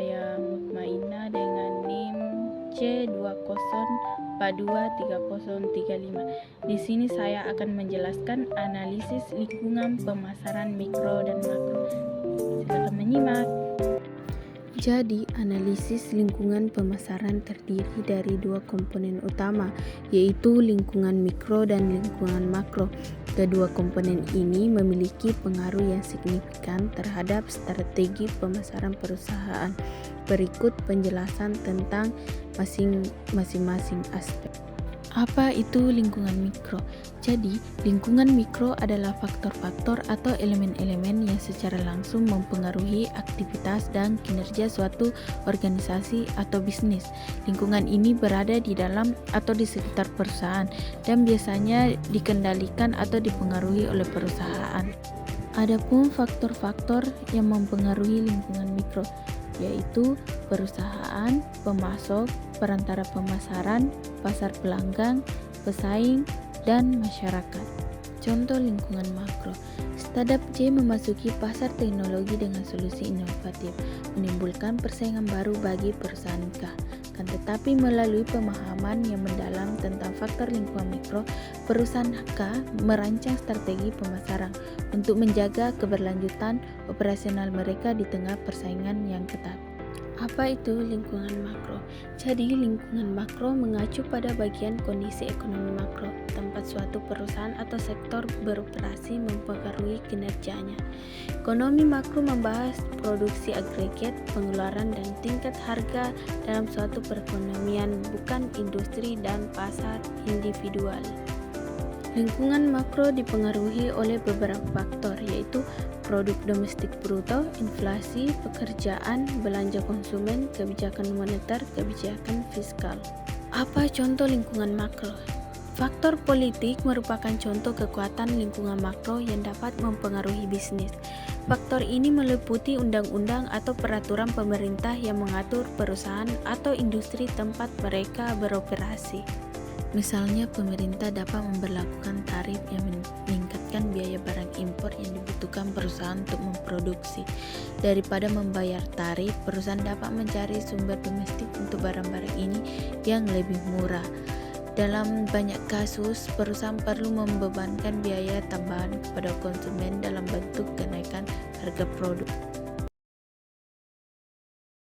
saya Mutmainah dengan NIM C20423035. Di sini saya akan menjelaskan analisis lingkungan pemasaran mikro dan makro. Silakan menyimak. Jadi, analisis lingkungan pemasaran terdiri dari dua komponen utama, yaitu lingkungan mikro dan lingkungan makro. Kedua komponen ini memiliki pengaruh yang signifikan terhadap strategi pemasaran perusahaan. Berikut penjelasan tentang masing-masing aspek. Apa itu lingkungan mikro? Jadi, lingkungan mikro adalah faktor-faktor atau elemen-elemen yang secara langsung mempengaruhi aktivitas dan kinerja suatu organisasi atau bisnis. Lingkungan ini berada di dalam atau di sekitar perusahaan dan biasanya dikendalikan atau dipengaruhi oleh perusahaan. Adapun faktor-faktor yang mempengaruhi lingkungan mikro yaitu perusahaan, pemasok, perantara pemasaran, pasar pelanggan, pesaing, dan masyarakat. Contoh lingkungan makro. Startup J memasuki pasar teknologi dengan solusi inovatif, menimbulkan persaingan baru bagi perusahaan K. Kan tetapi melalui pemahaman yang mendalam tentang faktor lingkungan mikro, perusahaan K merancang strategi pemasaran untuk menjaga keberlanjutan operasional mereka di tengah persaingan yang ketat. Apa itu lingkungan makro? Jadi, lingkungan makro mengacu pada bagian kondisi ekonomi makro, tempat suatu perusahaan atau sektor beroperasi mempengaruhi kinerjanya. Ekonomi makro membahas produksi agregat, pengeluaran, dan tingkat harga dalam suatu perekonomian, bukan industri dan pasar individual. Lingkungan makro dipengaruhi oleh beberapa faktor, yaitu produk domestik bruto, inflasi, pekerjaan, belanja konsumen, kebijakan moneter, kebijakan fiskal. Apa contoh lingkungan makro? Faktor politik merupakan contoh kekuatan lingkungan makro yang dapat mempengaruhi bisnis. Faktor ini meliputi undang-undang atau peraturan pemerintah yang mengatur perusahaan atau industri tempat mereka beroperasi. Misalnya, pemerintah dapat memberlakukan tarif yang meningkatkan biaya barang impor yang dibutuhkan perusahaan untuk memproduksi. Daripada membayar tarif, perusahaan dapat mencari sumber domestik untuk barang-barang ini yang lebih murah. Dalam banyak kasus, perusahaan perlu membebankan biaya tambahan kepada konsumen dalam bentuk kenaikan harga produk.